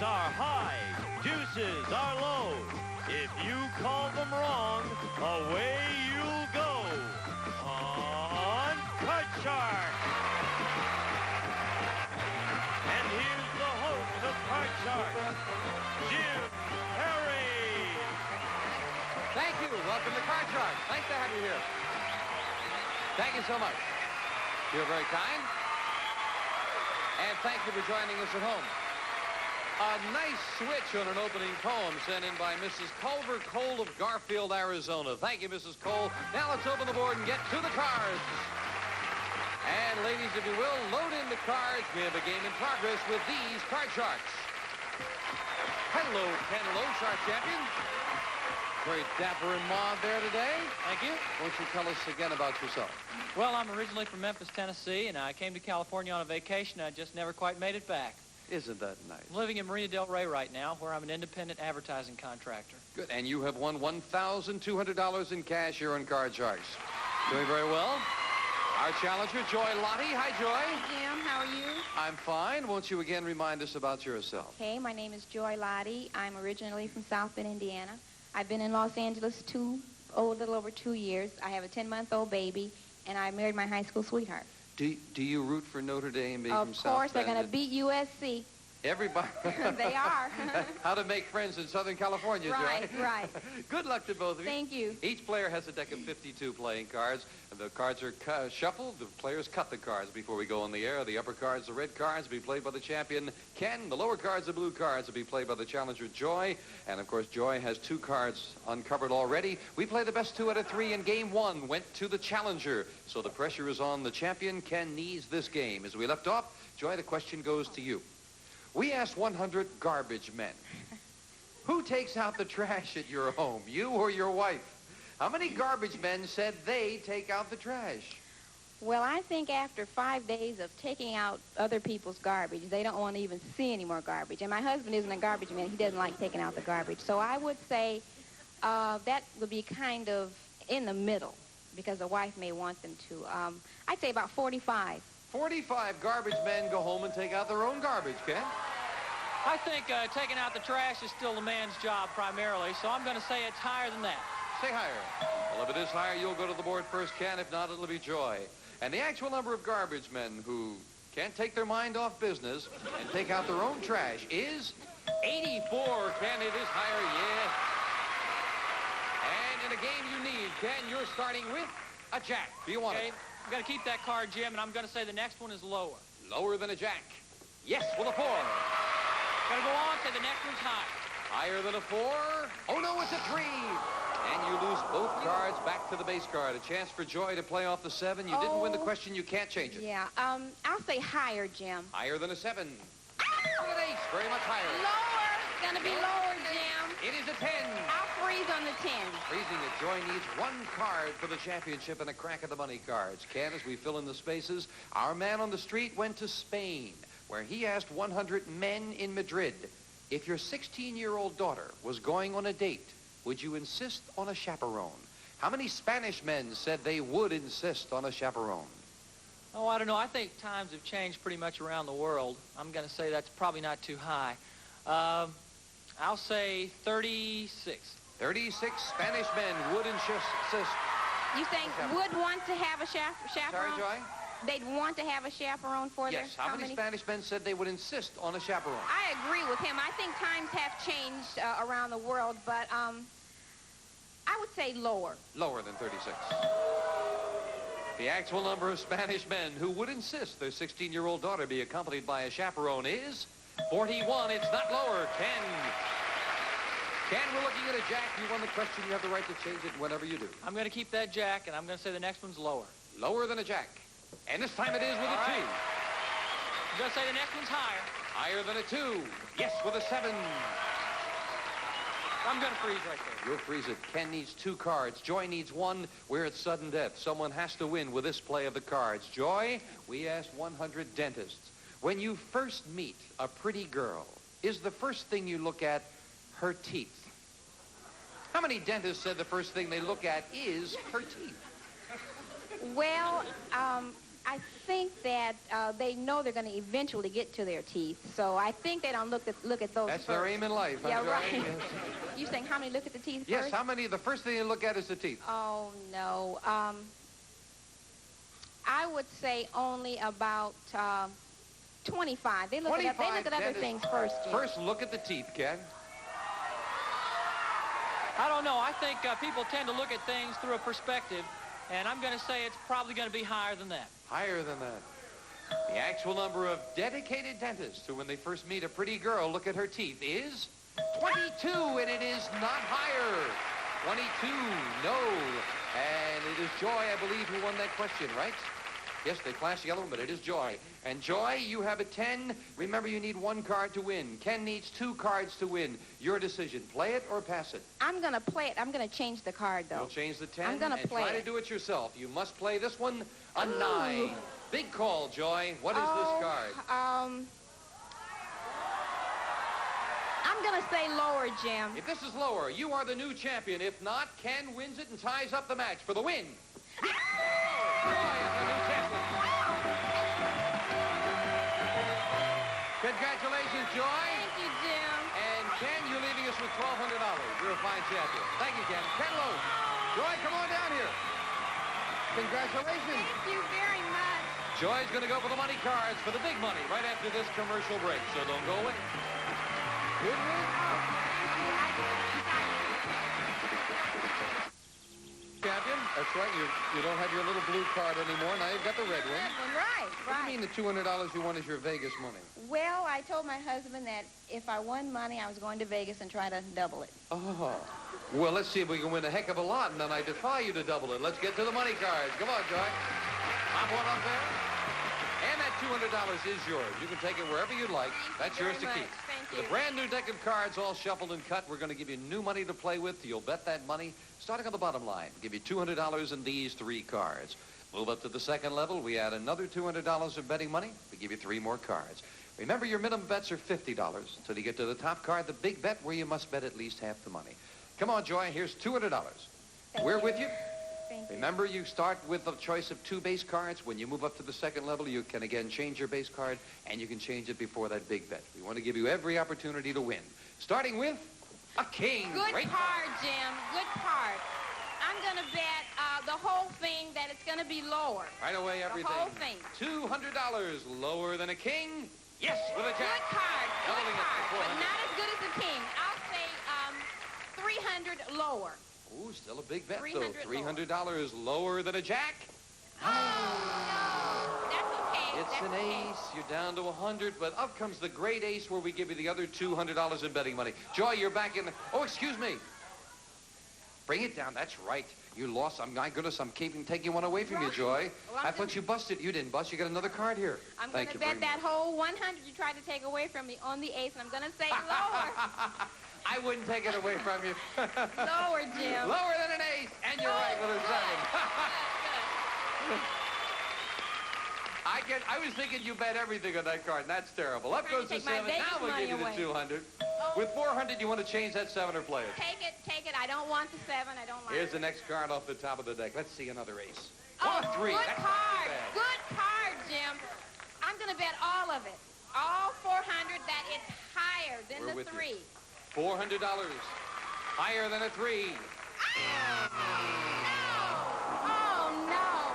Hearts are high, deuces are low. If you call them wrong, away you'll go on Card Shark. And here's the host of Card Shark, Jim Perry. Thank you. Welcome to Card Shark. Nice to have you here. Thank you so much. You're very kind. And thank you for joining us at home. A nice switch on an opening poem sent in by Mrs. Culver Cole of Garfield, Arizona. Thank you, Mrs. Cole. Now let's open the board and get to the cards. And ladies, if you will, load in the cards. We have a game in progress with these Card Sharks. Hello, Ken Lowe, Shark Champion. Very dapper and mauve there today. Thank you. Won't you tell us again about yourself? Well, I'm originally from Memphis, Tennessee, and I came to California on a vacation. I just never quite made it back. Isn't that nice? I'm living in Marina Del Rey right now, where I'm an independent advertising contractor. Good. And you have won $1,200 in cash here on Card Sharks. Doing very well. Our challenger, Joy Lottie. Hi, Joy. Hi, Jim. How are you? I'm fine. Won't you again remind us about yourself? Okay, my name is Joy Lottie. I'm originally from South Bend, Indiana. I've been in Los Angeles a little over 2 years. I have a 10-month-old baby, and I married my high school sweetheart. Do you root for Notre Dame being from South Bend? Of course, they're going to beat USC. Everybody. They are. How to make friends in Southern California, right, Joy. Right. Good luck to both of you. Thank you. Each player has a deck of 52 playing cards. The cards are shuffled. The players cut the cards before we go on the air. The upper cards, the red cards, will be played by the champion, Ken. The lower cards, the blue cards, will be played by the challenger, Joy. And, of course, Joy has 2 cards uncovered already. We play the best 2 out of 3, and game 1 went to the challenger. So the pressure is on the champion. Ken needs this game. As we left off, Joy, the question goes to you. We asked 100 garbage men. Who takes out the trash at your home, you or your wife? How many garbage men said they take out the trash? Well, I think after 5 days of taking out other people's garbage, they don't want to even see any more garbage. And my husband isn't a garbage man. He doesn't like taking out the garbage. So I would say that would be kind of in the middle, because the wife may want them to. I'd say about 45. 45 garbage men go home and take out their own garbage, Ken. I think taking out the trash is still the man's job primarily, so I'm going to say it's higher than that. Say higher. Well, if it is higher, you'll go to the board first, Ken. If not, it'll be Joy. And the actual number of garbage men who can't take their mind off business and take out their own trash is 84, Ken. It is higher, yeah. And in a game you need, Ken, you're starting with a jack. Do you want it? I've got to keep that card, Jim, and I'm going to say the next one is lower. Lower than a jack. Yes, with a 4. Got to go on, say the next one's high. Higher than a 4. Oh, no, it's a 3. And you lose both cards back to the base card. A chance for Joy to play off the 7. You didn't win the question. You can't change it. Yeah, I'll say higher, Jim. Higher than a 7. An ace. Very much higher. Lower. It's going to be lower, Jim. It is a 10. I'll freeze on the 10. Freezing it. Joy needs 1 card for the championship and a crack at the money cards. Ken, as we fill in the spaces, our man on the street went to Spain, where he asked 100 men in Madrid, if your 16-year-old daughter was going on a date, would you insist on a chaperone? How many Spanish men said they would insist on a chaperone? Oh, I don't know. I think times have changed pretty much around the world. I'm going to say that's probably not too high. I'll say 36. 36 Spanish men would insist. You think would want to have a chaperone? Sorry, Joy? They'd want to have a chaperone for Yes. How many Spanish men said they would insist on a chaperone? I agree with him. I think times have changed around the world, but I would say lower. Lower than 36. The actual number of Spanish men who would insist their 16-year-old daughter be accompanied by a chaperone is 41. It's not lower. Ken, we're looking at a jack. You won the question. You have the right to change it whenever you do. I'm going to keep that jack, and I'm going to say the next one's lower. Lower than a jack. And this time it is with a 2. I'm going to say the next one's higher. Higher than a 2. Yes, with a 7. I'm going to freeze right there. You'll freeze it. Ken needs 2 cards. Joy needs 1. We're at sudden death. Someone has to win with this play of the cards. Joy, we asked 100 dentists. When you first meet a pretty girl, is the first thing you look at her teeth? How many dentists said the first thing they look at is her teeth? Well, I think that they know they're going to eventually get to their teeth, so I think they don't look at those That's first. their aim in life. Yeah, Joy? right. Yes. You saying how many look at the teeth Yes, first? how many? The first thing you look at is the teeth. Oh, no. I would say only about 25. They look at, they look at other dentists. things first, Jim. First, look at the teeth, Ken. I don't know. I think people tend to look at things through a perspective, and I'm going to say it's probably going to be higher than that. Higher than that. The actual number of dedicated dentists who, when they first meet a pretty girl, look at her teeth is 22, and it is not higher. 22, no. And it is Joy, I believe, who won that question, right? Yes, they flashed the yellow one, but it is Joy. And Joy, you have a 10. Remember, you need 1 card to win. Ken needs 2 cards to win. Your decision. Play it or pass it? I'm going to play it. I'm going to change the card, though. You'll change the 10 I'm gonna and play try to it. do it yourself. You must play this one, a 9. Big call, Joy. What is this card? I'm going to say lower, Jim. If this is lower, you are the new champion. If not, Ken wins it and ties up the match for the win. Joy is the new champion. Congratulations, Joy. Thank you, Jim. And Ken, you're leaving us with $1,200. You're a fine champion. Thank you, Ken. Ken Lowe. Joy, come on down here. Congratulations. Thank you very much. Joy's going to go for the money cards for the big money right after this commercial break, so don't go away. Good win. Champion, that's right. You don't have your little blue card anymore. Now you've got the red one. Right, What do right. you mean the $200 you won is your Vegas money? Well, I told my husband that if I won money, I was going to Vegas and try to double it. Oh. Well, let's see if we can win a heck of a lot, and then I defy you to double it. Let's get to the money cards. Come on, Joy. Pop one up there. And that $200 is yours. You can take it wherever you'd like. That's yours to keep. Thank With a brand new deck of cards all shuffled and cut, we're going to give you new money to play with. You'll bet that money. Starting on the bottom line, give you $200 in these 3 cards. Move up to the second level, we add another $200 of betting money. We give you 3 more cards. Remember, your minimum bets are $50 until you get to the top card, the big bet, where you must bet at least half the money. Come on, Joy, here's $200. We're with you. Thank you. Remember, you start with a choice of 2 base cards. When you move up to the second level, you can again change your base card, and you can change it before that big bet. We want to give you every opportunity to win. Starting with a king. Good Great. card, Jim. Good card. I'm going to bet the whole thing that it's going to be lower. Right away, everything. The whole thing. $200 lower than a king. Yes, with a Good jack. card. Good Doubling it card. to But 400. not as good as the king. I'll say 300 lower. Ooh, still a big bet, 300 though. $300 lower than a jack. Oh, no. That's okay. It's That's an okay. ace. You're down to 100, but up comes the great ace where we give you the other $200 in betting money. Joy, you're back in. Oh, excuse me. Bring it down. That's right. You lost. My goodness, I'm taking one away from you, Joy. Well, I thought you busted. You didn't bust. You got another card here. I'm going Thank to you very bet that much. whole 100 you tried to take away from me on the ace, and I'm going to say lower. I wouldn't take it away from you. Lower, Jim. Lower than an ace, and you're right with a 7. I was thinking you bet everything on that card, and that's terrible. Up Trying goes to the take my 7. Vegas Now we'll money give you the away. 200. Oh. With 400, you want to change that 7 or play it? Take it, take it. I don't want the 7. I don't like Here's it. the next card off the top of the deck. Let's see another ace. Oh, 3. good That's not card. too bad. Good card, Jim. I'm going to bet all of it. All 400 that it's higher than We're the with you. 3. $400. Higher than a 3. Oh, no.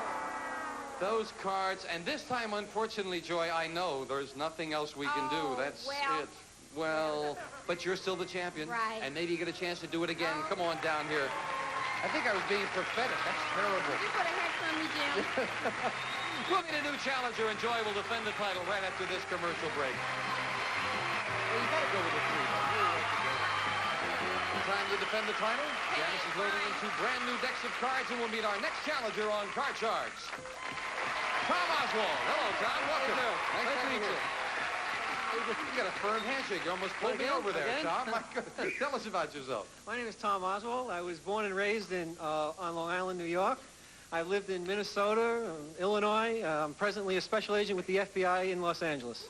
Those cards, and this time, unfortunately, Joy, I know there's nothing else we can do. Oh, That's well. it. Well, but you're still the champion. Right. And maybe you get a chance to do it again. Oh. Come on down here. I think I was being prophetic. That's terrible. You put a hex on me, Jim. We'll meet a new challenger, and Joy will defend the title right after this commercial break. Well, you gotta go with the 3, though. You're right to go. Time to defend the title. Janice is loading into brand new decks of cards, and we'll meet our next challenger on Card Sharks. Tom Oswald. Hello, Tom. Welcome. Nice to meet you. You got a firm handshake. You almost pulled me Again? over there, Again? Tom. My goodness. Tell us about yourself. My name is Tom Oswald. I was born and raised on Long Island, New York. I've lived in Minnesota, Illinois. I'm presently a special agent with the FBI in Los Angeles.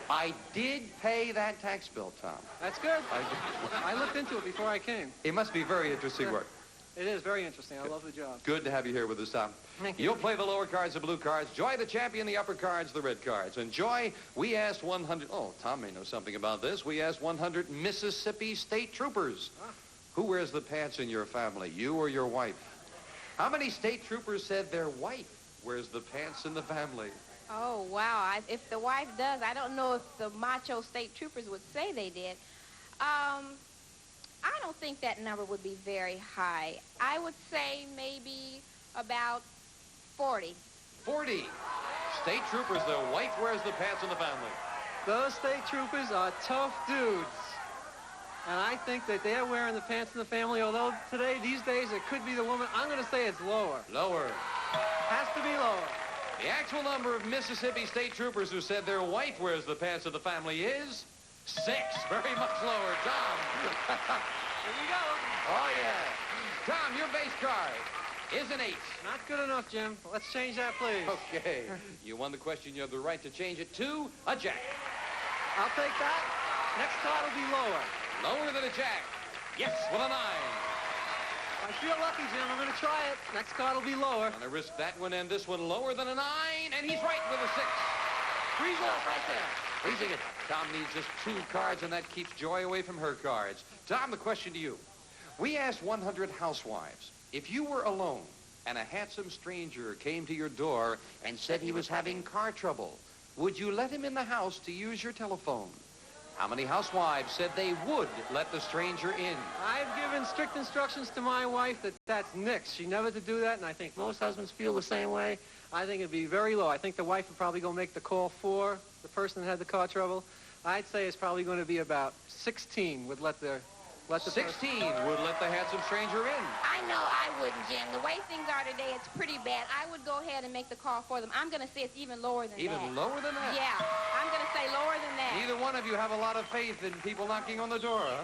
I did pay that tax bill, Tom. That's good. I did. I looked into it before I came. It must be very interesting work. It is very interesting. I love the job. Good to have you here with us, Tom. Thank you. You'll play the lower cards, the blue cards. Joy, the champion, the upper cards, the red cards. And Joy, we asked 100... Oh, Tom may know something about this. We asked 100 Mississippi State Troopers. Who wears the pants in your family, you or your wife? How many state troopers said their wife wears the pants in the family? Oh, wow. If the wife does, I don't know if the macho state troopers would say they did. I don't think that number would be very high. I would say maybe about 40. 40. State troopers, their wife wears the pants in the family. Those state troopers are tough dudes. And I think that they're wearing the pants in the family, although today, these days, it could be the woman. I'm going to say it's lower. Lower. Has to be lower. The actual number of Mississippi State Troopers who said their wife wears the pants of the family is 6. Very much lower. Tom. Here we go. Oh, yeah. Tom, your base card is an 8. Not good enough, Jim. Let's change that, please. Okay. You won the question. You have the right to change it to a jack. I'll take that. Next card will be lower. Lower than a jack. Yes, with a 9. I feel lucky, Jim. I'm going to try it. Next card will be lower. I'm going to risk that one and this one lower than a 9, and he's right with a 6. Freeze off right there. Freezing it. Tom needs just 2 cards, and that keeps Joy away from her cards. Tom, the question to you. We asked 100 housewives, if you were alone and a handsome stranger came to your door and said he was having car trouble, would you let him in the house to use your telephone? How many housewives said they would let the stranger in? I've given strict instructions to my wife that that's nix. She never to do that, and I think most husbands feel the same way. I think it'd be very low. I think the wife would probably go make the call for the person that had the car trouble. I'd say it's probably going to be about 16 would let the 16 would let the handsome stranger in. I know I wouldn't, Jim. The way things are today, it's pretty bad. I would go ahead and make the call for them. I'm going to say it's even lower than that. Even lower than that? Yeah, I'm going to say lower than that. Neither one of you have a lot of faith in people knocking on the door, huh?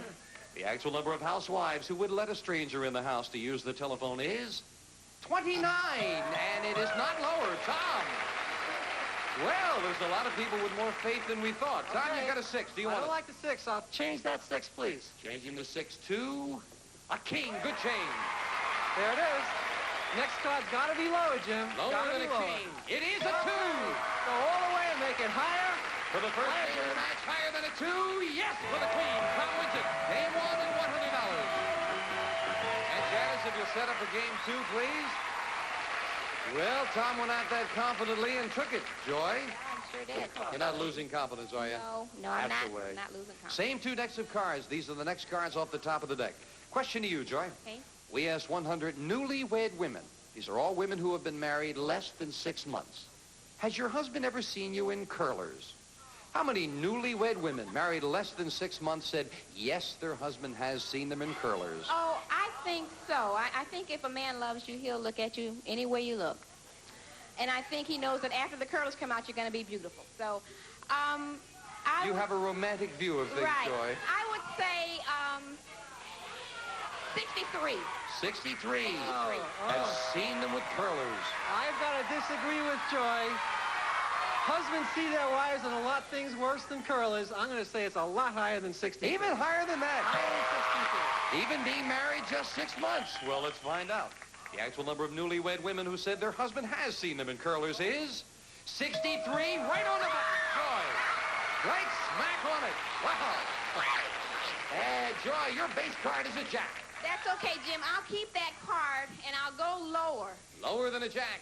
The actual number of housewives who would let a stranger in the house to use the telephone is 29, and it is not lower. Tom. Well, there's a lot of people with more faith than we thought. Tom, Okay. you got a 6. Do you I want don't it? like the 6. I'll change that 6, please. Changing the 6 to a king. Good change. There it is. Next card's got to be lower, Jim. Lower Gotta than a be lower. king. It is a 2. Go all the way and make it higher. For the first game of the match, higher than a 2. Yes, for the queen. Tom wins it. Game 1 and $100. And Janice, if you'll set up for game 2, please. Well, Tom went out that confidently and took it. Joy? I sure did. You're not losing confidence, are you? No, I'm That's not. the way. I'm not losing confidence. Same 2 decks of cards. These are the next cards off the top of the deck. Question to you, Joy. Okay. We asked 100 newlywed women. These are all women who have been married less than 6 months. Has your husband ever seen you in curlers? How many newlywed women married less than 6 months said, yes, their husband has seen them in curlers? Oh, I think so. I think if a man loves you, he'll look at you any way you look. And I think he knows that after the curlers come out, you're going to be beautiful. So, You have a romantic view of things, right. Joy. I would say 63. 63 Oh. has seen them with curlers. I've got to disagree with Joy. Husbands see their wives in a lot things worse than curlers. I'm going to say it's a lot higher than 63. Even higher than that. Higher than 63. Even being married just 6 months. Well, let's find out. The actual number of newlywed women who said their husband has seen them in curlers is 63. Right on the button, Joy. Right smack on it. Wow. Joy, your base card is a jack. That's okay, Jim. I'll keep that card, and I'll go lower. Lower than a jack.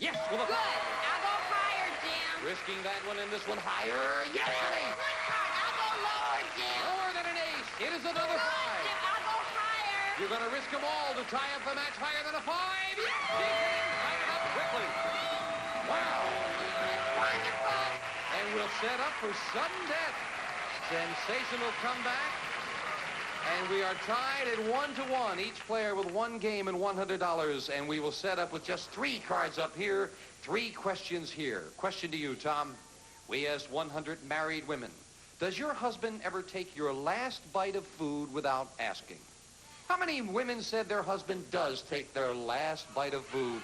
Yes, with a Good. 5. I'll go higher, Jim. Risking that one and this one higher. Yes, an 8. Good card. I'll go lower, Jim. Lower than an ace. It is another Good, 5. Jim. I'll go higher. You're going to risk them all to tie up the match higher than a 5. Yes, he can tie it up quickly. Wow. Wonderful. And we'll set up for sudden death. Sensational comeback. And we are tied at 1-1, each player with 1 game and $100. And we will set up with just 3 cards up here, 3 questions here. Question to you, Tom. We asked 100 married women. Does your husband ever take your last bite of food without asking? How many women said their husband does take their last bite of food?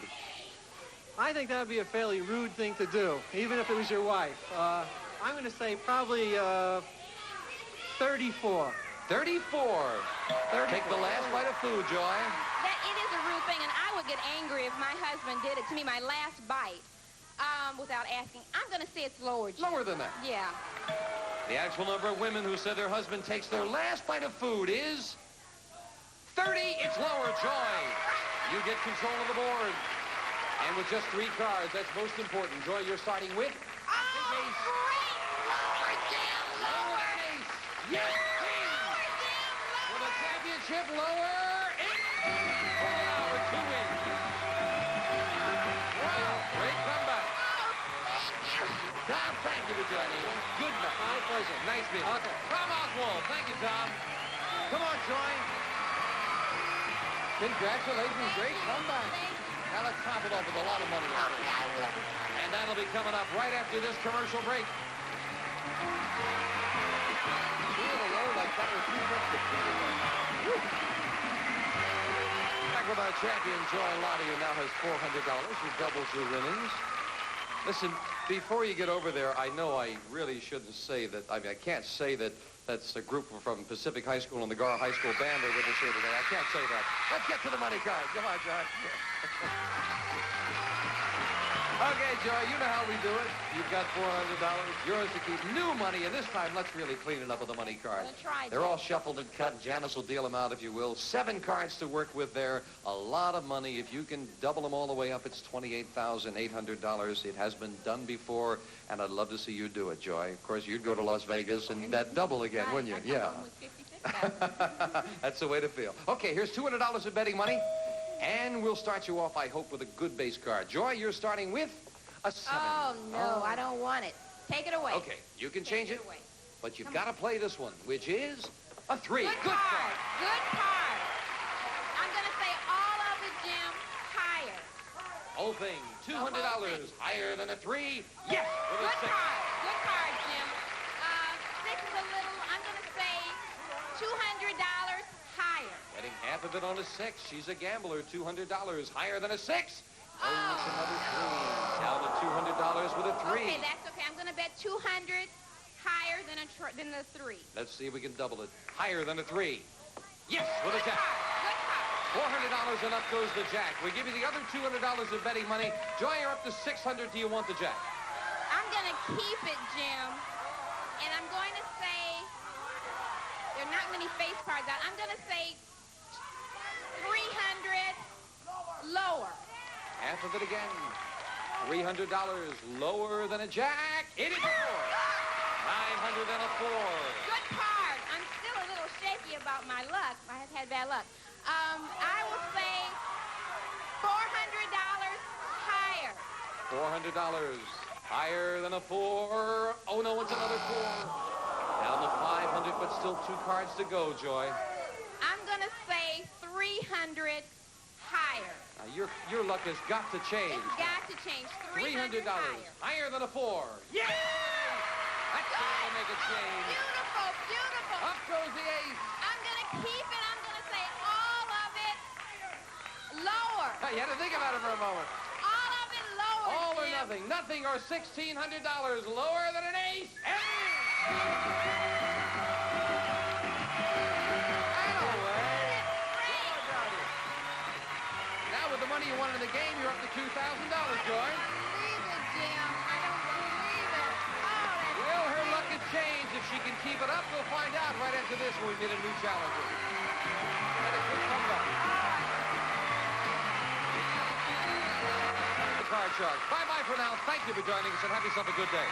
I think that would be a fairly rude thing to do, even if it was your wife. I'm going to say probably 34. 34. Take the last bite of food, Joy. That it is a rude thing, and I would get angry if my husband did it to me, my last bite, without asking. I'm going to say it's lower, Jim. Lower than that. Yeah. The actual number of women who said their husband takes their last bite of food is 30. It's lower, Joy. You get control of the board. And with just 3 cards, that's most important. Joy, you're starting with a big ace. Great! Lower, Jim! Lower an ace. Yes, king. For the championship, lower it. Wow, with 2 wins. Wow, great comeback. Tom, thank you for joining us. Good night. My pleasure. Nice meeting you. Okay. Tom Oswald. Thank you, Tom. Come on, Joy. Congratulations. Great comeback. Now let's top it off with a lot of money. And that'll be coming up right after this commercial break. Back with our champion, Joy Lottie, who now has $400, who doubles your winnings. Listen, before you get over there, I know I really shouldn't say that. I mean, I can't say that that's a group from Pacific High School and the Gar High School band are with us here today. I can't say that. Let's get to the money cards. Come on, John. Okay, Joy, you know how we do it. You've got $400, yours to keep. New money, and this time, let's really clean it up with the money cards. They're all shuffled and cut. Janice will deal them out, if you will. 7 cards to work with there. A lot of money. If you can double them all the way up, it's $28,800. It has been done before, and I'd love to see you do it, Joy. Of course, you'd go to Las Vegas and that double again, wouldn't you? Yeah. That's the way to feel. Okay, here's $200 of betting money. And we'll start you off, I hope, with a good base card. Joy, you're starting with a 7. Oh, no, I don't want it. Take it away. Okay, you can change it, away. but you've got to play this one, which is a 3. Good card. Good card. I'm going to say all of it, Jim, higher. Whole thing, $200, higher than a 3. Yes, with a Good 6. card. Good card, Jim. 6 is a little, I'm going to say $200 higher. Betting half of it on a 6. She's a gambler, $200, higher than a 6. Oh, it's another 3. Down to $200 with a 3. Okay, that's okay. I'm going to bet 200 higher than the 3. Let's see if we can double it. Higher than a 3. Yes, with a Good jack. card. Good card. $400 and up goes the jack. We give you the other $200 of betting money. Joy, you're up to $600. Do you want the jack? I'm going to keep it, Jim. And I'm going to say, there are not many face cards out. I'm going to say 300 lower. Half of it again. $300 lower than a jack. It is a 4. $900 and a 4. Good card. I'm still a little shaky about my luck. I have had bad luck. I will say $400 higher. $400 higher than a 4. Oh, no, it's another 4. Down to $500, but still 2 cards to go, Joy. I'm going to say 300 higher. Now, your luck has got to change. It's got to change. $300 higher. Higher than a 4. Yes! That's going to make a change. Beautiful, beautiful. Up goes the ace. I'm going to keep it. I'm going to say all of it lower. You had to think about it for a moment. All of it lower, All or Jim. nothing. Nothing or $1,600 lower than an ace. Now with the money you won in the game, you're up to $2,000, Joy. I don't believe it, Jim. I don't believe it. Oh, that's Will her luck has changed? If she can keep it up, we'll find out right after this when we meet a new challenger. And a good comeback. The Card Shark. Bye-bye for now. Thank you for joining us, and have yourself a good day.